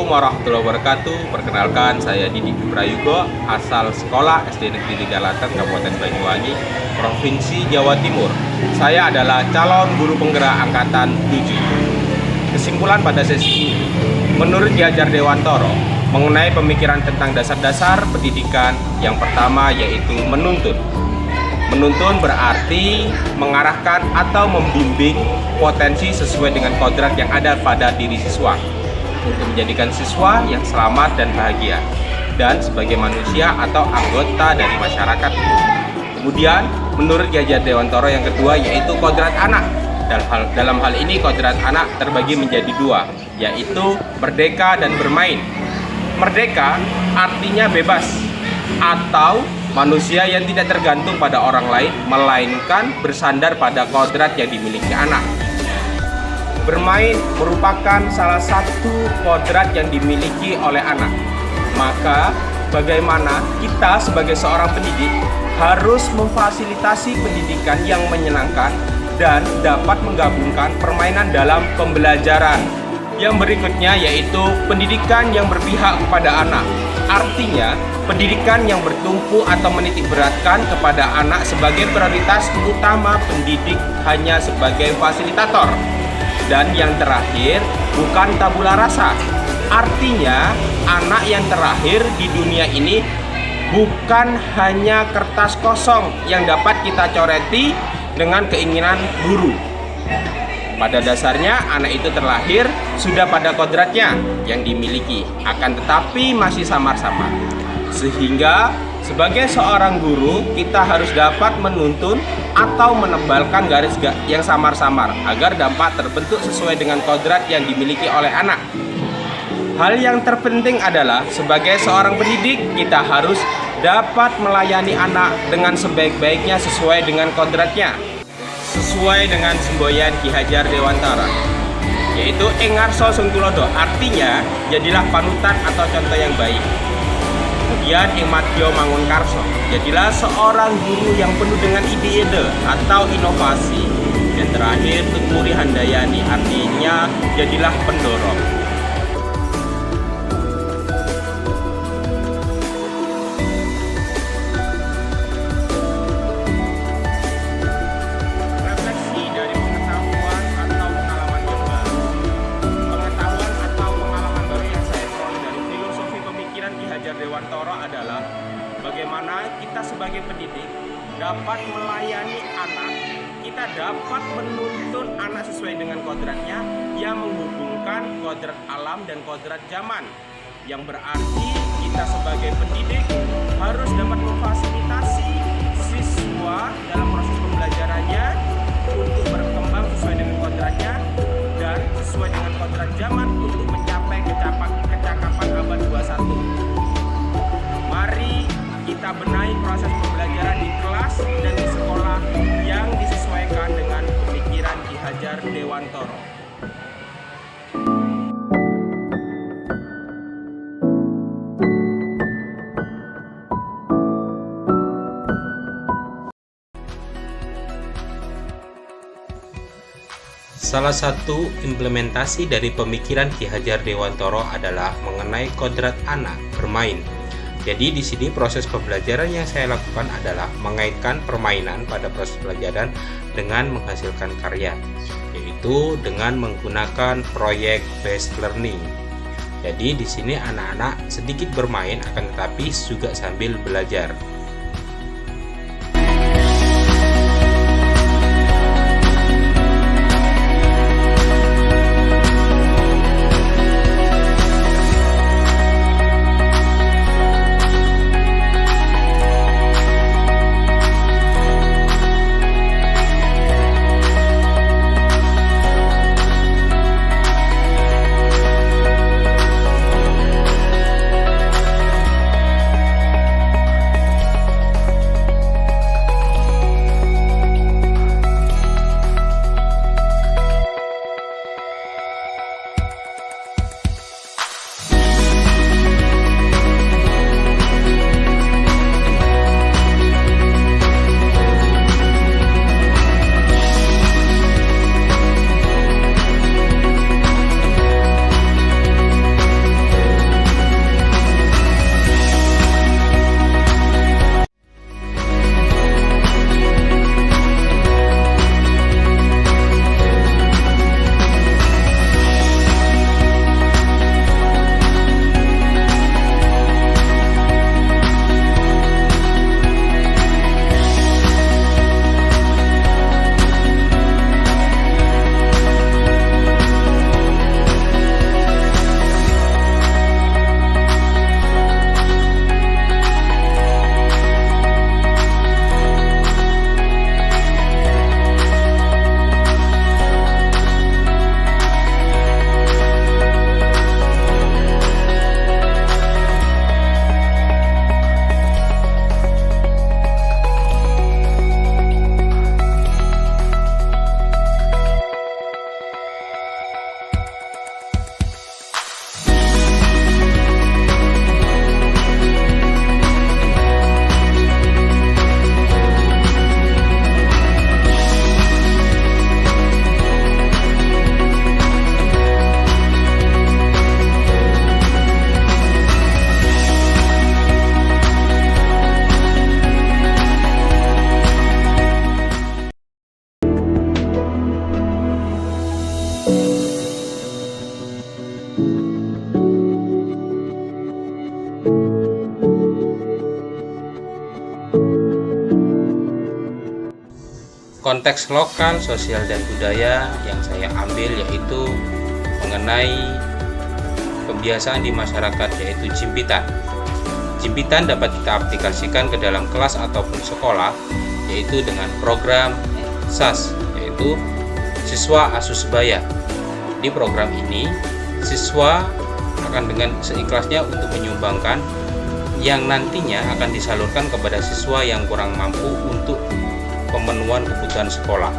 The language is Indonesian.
Assalamualaikum warahmatullahi wabarakatuh. Perkenalkan, saya Didi Prayugo, asal sekolah SD Negeri 3 Laten, Kabupaten Banyuwangi, Provinsi Jawa Timur. Saya adalah calon guru penggerak angkatan 7. Kesimpulan pada sesi ini, menurut Ki Hajar Dewantara, mengenai pemikiran tentang dasar-dasar pendidikan, yang pertama yaitu menuntun. Menuntun berarti mengarahkan atau membimbing potensi sesuai dengan kodrat yang ada pada diri siswa, untuk menjadikan siswa yang selamat dan bahagia, dan sebagai manusia atau anggota dari masyarakat. Kemudian, menurut Ki Hajar Dewantara yang kedua yaitu kodrat anak. Dalam hal ini kodrat anak terbagi menjadi dua, yaitu merdeka dan bermain. Merdeka artinya bebas atau manusia yang tidak tergantung pada orang lain, melainkan bersandar pada kodrat yang dimiliki anak. Bermain merupakan salah satu kodrat yang dimiliki oleh anak. Maka bagaimana kita sebagai seorang pendidik harus memfasilitasi pendidikan yang menyenangkan dan dapat menggabungkan permainan dalam pembelajaran. Yang berikutnya yaitu pendidikan yang berpihak kepada anak. Artinya, pendidikan yang bertumpu atau menitik beratkan kepada anak sebagai prioritas utama, pendidik hanya sebagai fasilitator. Dan yang terakhir, bukan tabula rasa. Artinya, anak yang terakhir di dunia ini bukan hanya kertas kosong yang dapat kita coreti dengan keinginan guru. Pada dasarnya, anak itu terlahir sudah pada kodratnya yang dimiliki, akan tetapi masih samar-samar. Sehingga sebagai seorang guru, kita harus dapat menuntun atau menebalkan garis yang samar-samar agar dapat terbentuk sesuai dengan kodrat yang dimiliki oleh anak. Hal yang terpenting adalah sebagai seorang pendidik, kita harus dapat melayani anak dengan sebaik-baiknya sesuai dengan kodratnya, sesuai dengan semboyan Ki Hajar Dewantara, yaitu Engarso Sungtulodo, artinya jadilah panutan atau contoh yang baik. Kemudian Ematio Mangunkarso, jadilah seorang guru yang penuh dengan ide-ide atau inovasi. Dan terakhir Tukmuri Handayani, artinya jadilah pendorong. Dewantara adalah bagaimana kita sebagai pendidik dapat melayani anak, kita dapat menuntun anak sesuai dengan kodratnya yang menghubungkan kodrat alam dan kodrat zaman, yang berarti kita sebagai pendidik harus dapat memfasilitasi siswa dalam proses pembelajarannya untuk berkembang sesuai dengan kodratnya dan sesuai dengan kodrat zaman untuk mencapai kecakapan abad 21. Mari kita benahi proses pembelajaran di kelas dan di sekolah yang disesuaikan dengan pemikiran Ki Hajar Dewantara. Salah satu implementasi dari pemikiran Ki Hajar Dewantara adalah mengenai kodrat anak bermain. Jadi di sini proses pembelajaran yang saya lakukan adalah mengaitkan permainan pada proses pelajaran dengan menghasilkan karya, yaitu dengan menggunakan proyek based learning. Jadi di sini anak-anak sedikit bermain akan tetapi juga sambil belajar. Konteks lokal, sosial, dan budaya yang saya ambil yaitu mengenai kebiasaan di masyarakat, yaitu jimpitan. Jimpitan dapat kita aplikasikan ke dalam kelas ataupun sekolah, yaitu dengan program SAS, yaitu Siswa Asuh Sebaya. Di program ini, siswa akan dengan seikhlasnya untuk menyumbangkan yang nantinya akan disalurkan kepada siswa yang kurang mampu untuk pemenuhan kebutuhan sekolah.